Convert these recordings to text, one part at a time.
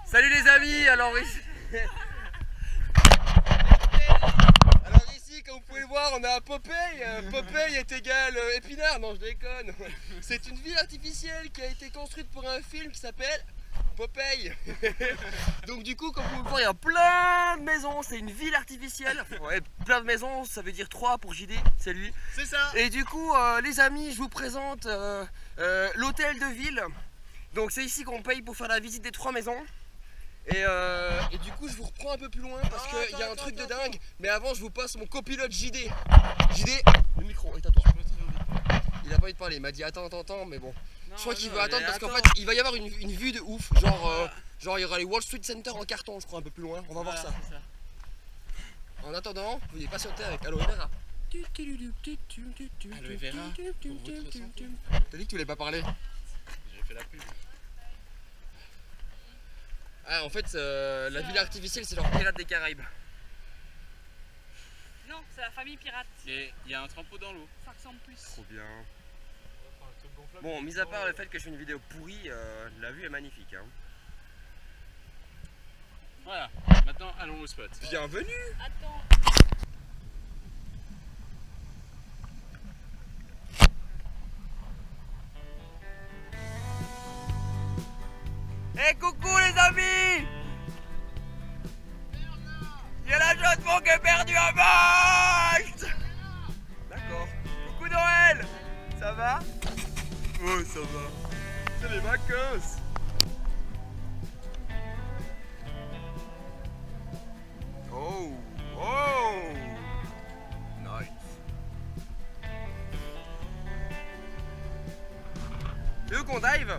Salut les amis, alors ici... comme vous pouvez le voir, on a Popeye. Popeye est égal épinard, non je déconne. C'est une ville artificielle qui a été construite pour un film qui s'appelle Popeye. Donc du coup, comme vous pouvez le voir, il y a plein de maisons, c'est une ville artificielle. Ouais, plein de maisons, ça veut dire 3 pour JD, c'est lui. C'est ça. Et du coup, les amis, je vous présente l'hôtel de ville. Donc c'est ici qu'on paye pour faire la visite des 3 maisons. Et du coup je vous reprends un peu plus loin parce qu'il y a un truc de dingue. Mais avant je vous passe mon copilote JD. JD, le micro est à toi. Il a pas envie de parler, il m'a dit attends mais bon. Je crois qu'il veut attendre parce qu'en fait il va y avoir une vue de ouf. Genre il y aura les Wall Street Center en carton je crois un peu plus loin. On va voir ça. En attendant, vous pouvez patienter avec Aloe Vera. Aloe Vera. T'as dit que tu voulais pas parler? J'ai fait la pub. Ah en fait la ville artificielle c'est genre Pirates des Caraïbes. Non, c'est la famille pirate. Et il y a un trempeau dans l'eau. Ça ressemble plus. Trop bien. Bon, mis à part le fait que je fais une vidéo pourrie, la vue est magnifique. Hein. Voilà, maintenant allons au spot. Bienvenue. Attends. Hey coucou les amis! Il y a la jeune femme qui est perdue à Malte! D'accord. Coucou Noël! Ça va? Oh ça va. C'est les vacances! Oh! Oh! Nice! Tu veux qu'on dive?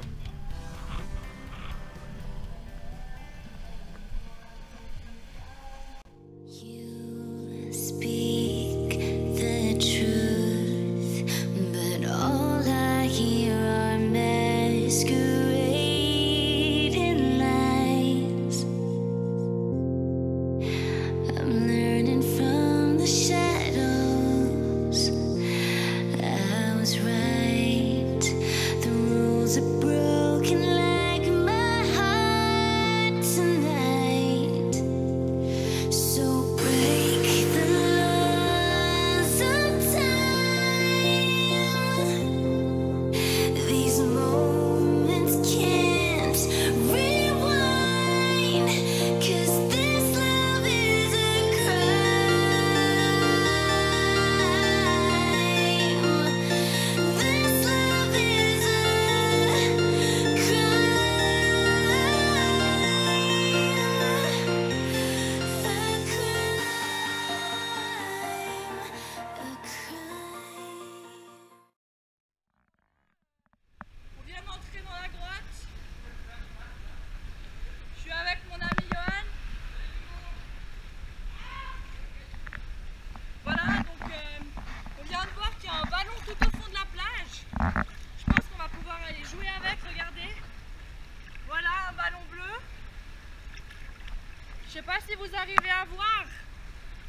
Je sais pas si vous arrivez à voir,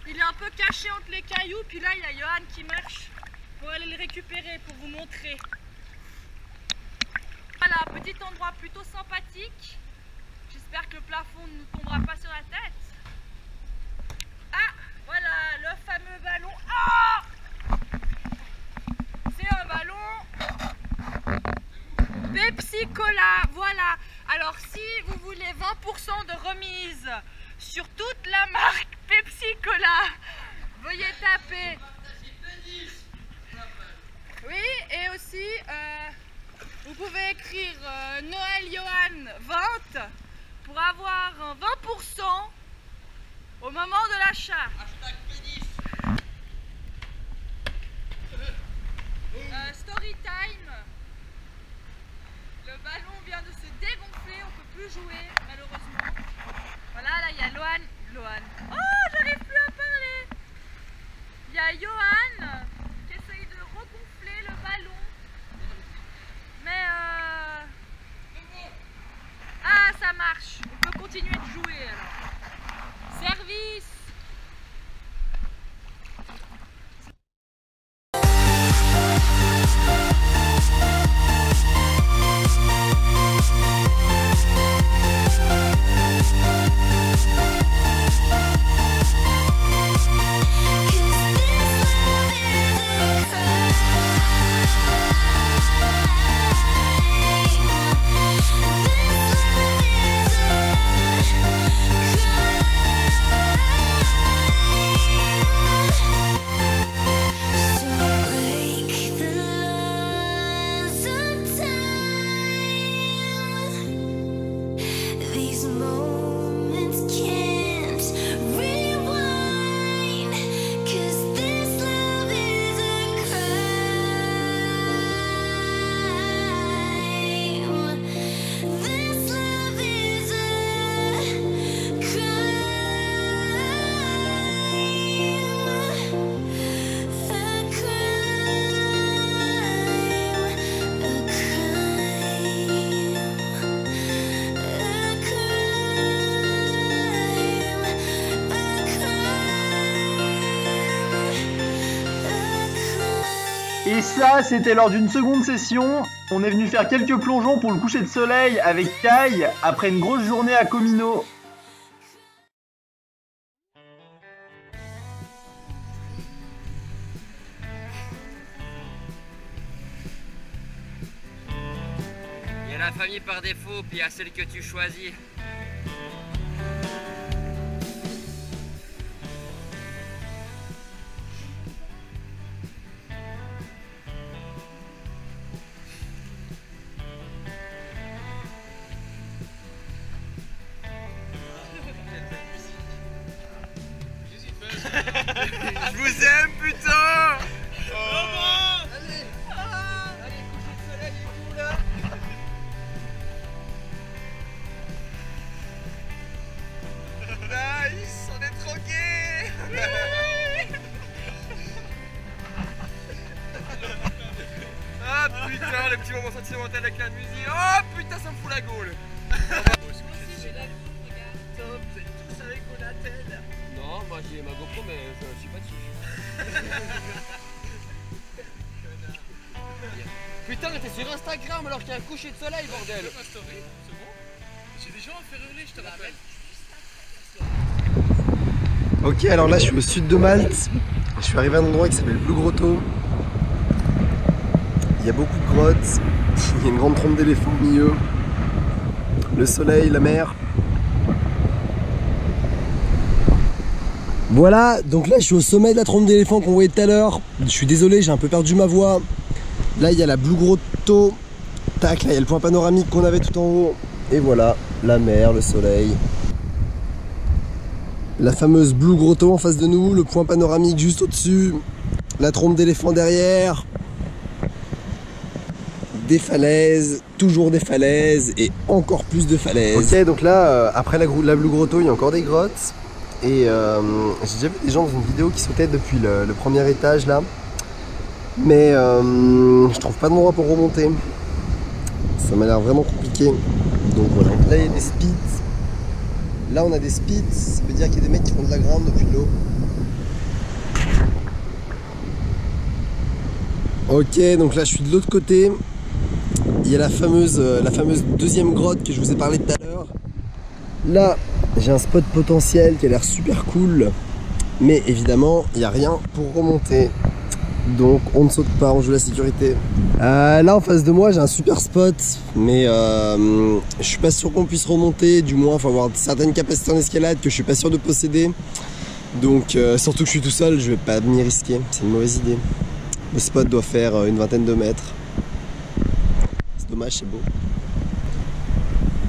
il est un peu caché entre les cailloux, puis là il y a Johan qui marche pour aller le récupérer, pour vous montrer. Voilà, petit endroit plutôt sympathique. J'espère que le plafond ne nous tombera pas sur la tête. Ah, voilà, le fameux ballon. Ah, c'est un ballon Pepsi Cola, voilà. Alors si vous voulez 20% de remise sur toute la marque Pepsi Cola, veuillez taper. Oui, et aussi vous pouvez écrire Noël Johan 20 pour avoir 20% au moment de l'achat. Story time. Le ballon vient de se dégonfler, on peut plus jouer malheureusement. Voilà, là il y a Lohan. Oh, j'arrive plus à parler. Il y a Johan qui essaye de regonfler le ballon. Mais ah, ça marche. On peut continuer de jouer alors. Service. moments can't rewind, 'cause this love is a crime. This love is a Et ça, c'était lors d'une seconde session. On est venu faire quelques plongeons pour le coucher de soleil avec Kai après une grosse journée à Comino. Il y a la famille par défaut, puis il y a celle que tu choisis. Je vous aime, putain! Allez, coucher de soleil et tout là! Nice, on est troqués! Ah putain, le petit moment sentimental avec la musique! Oh putain, ça me fout la gaule! Vous êtes tous avec vos attelles. Non, moi j'ai ma GoPro mais je suis pas dessus. Putain, t'es sur Instagram alors qu'il y a un coucher de soleil, bordel. Ma story, c'est bon. J'ai des gens à faire hurler, je te rappelle. Ok, alors là je suis au sud de Malte. Je suis arrivé à un endroit qui s'appelle Blue Grotto. Il y a beaucoup de grottes. Il y a une grande trompe d'éléphant au milieu. Le soleil, la mer. Voilà, donc là je suis au sommet de la trompe d'éléphant qu'on voyait tout à l'heure. Je suis désolé, j'ai un peu perdu ma voix. Là il y a la Blue Grotto. Tac, là il y a le point panoramique qu'on avait tout en haut. Et voilà, la mer, le soleil. La fameuse Blue Grotto en face de nous, le point panoramique juste au-dessus. La trompe d'éléphant derrière. Des falaises, toujours des falaises et encore plus de falaises. Ok, donc là, après la Blue Grotto, il y a encore des grottes. Et j'ai déjà vu des gens dans une vidéo qui sautaient depuis le premier étage là. Mais je trouve pas d'endroit pour remonter. Ça m'a l'air vraiment compliqué. Donc voilà. Là il y a des speeds. Là on a des speeds. Ça veut dire qu'il y a des mecs qui font de la grande depuis l'eau. Ok, donc là je suis de l'autre côté. Il y a la fameuse deuxième grotte que je vous ai parlé tout à l'heure. Là, j'ai un spot potentiel qui a l'air super cool. Mais évidemment, il n'y a rien pour remonter. Donc on ne saute pas, on joue la sécurité. Là en face de moi, j'ai un super spot. Mais je suis pas sûr qu'on puisse remonter. Du moins, il faut avoir certaines capacités en escalade que je suis pas sûr de posséder. Donc surtout que je suis tout seul, je vais pas m'y risquer. C'est une mauvaise idée. Le spot doit faire une vingtaine de mètres. C'est dommage, c'est beau.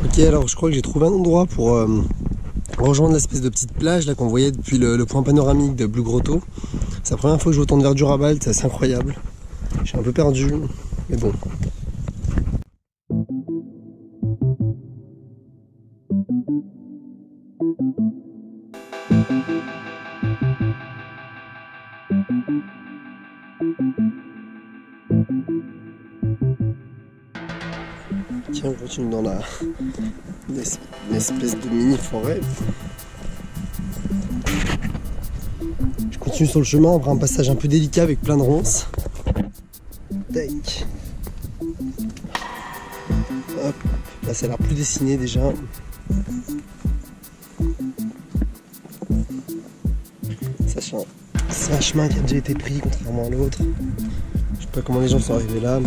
Ok, alors je crois que j'ai trouvé un endroit pour rejoindre l'espèce de petite plage là qu'on voyait depuis le point panoramique de Blue Grotto. C'est la première fois que je vois autant de verdure à Malte, c'est assez incroyable. Je suis un peu perdu, mais bon. Tiens, on continue dans l'espèce de mini forêt. Je continue sur le chemin après un passage un peu délicat avec plein de ronces. Tac. Hop. Là ça a l'air plus dessiné déjà. Sachant c'est un chemin qui a déjà été pris contrairement à l'autre. Je sais pas comment les gens sont arrivés là.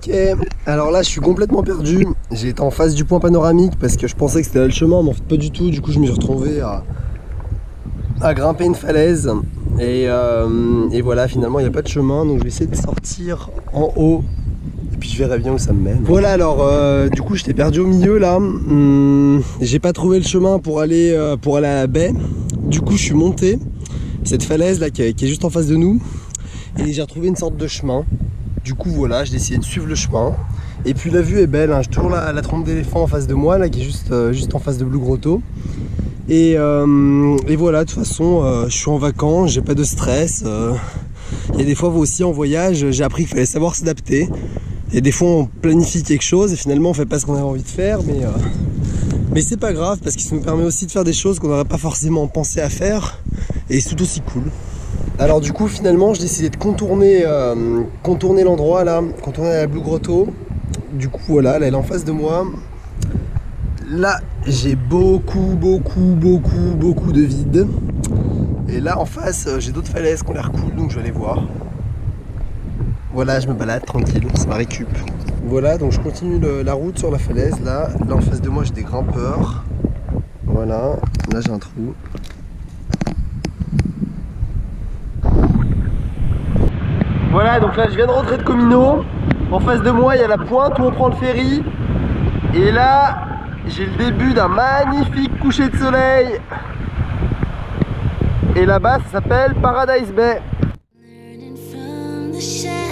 Ok, alors là je suis complètement perdu. J'ai été en face du point panoramique parce que je pensais que c'était là le chemin, mais en fait pas du tout. Du coup je me suis retrouvé à grimper une falaise. Et voilà, finalement il n'y a pas de chemin, donc je vais essayer de sortir en haut. Et puis je verrai bien où ça me mène. Voilà, alors du coup j'étais perdu au milieu là. J'ai pas trouvé le chemin pour aller à la baie. Du coup je suis monté cette falaise là qui est juste en face de nous. Et j'ai retrouvé une sorte de chemin. Du coup voilà, j'ai décidé de suivre le chemin. Et puis la vue est belle, hein. J'ai toujours la trompe d'éléphant en face de moi là, qui est juste en face de Blue Grotto. Et voilà, de toute façon je suis en vacances, j'ai pas de stress. Il y a des fois aussi en voyage, j'ai appris qu'il fallait savoir s'adapter. Et des fois on planifie quelque chose et finalement on fait pas ce qu'on a envie de faire, mais c'est pas grave parce que ça nous permet aussi de faire des choses qu'on n'aurait pas forcément pensé à faire. Et c'est tout aussi cool. Alors du coup finalement j'ai décidé de contourner l'endroit là, contourner la Blue Grotto. Du coup voilà, là elle est en face de moi. Là j'ai beaucoup de vide. Et là en face j'ai d'autres falaises qui ont l'air cool, donc je vais aller voir. Voilà, je me balade tranquille, c'est ma récup. Voilà, donc je continue la route sur la falaise. Là en face de moi j'ai des grimpeurs. Voilà, là j'ai un trou. Voilà, donc là je viens de rentrer de Comino. En face de moi il y a la pointe où on prend le ferry. Et là j'ai le début d'un magnifique coucher de soleil. Et là-bas ça s'appelle Paradise Bay. Learning from the shadows.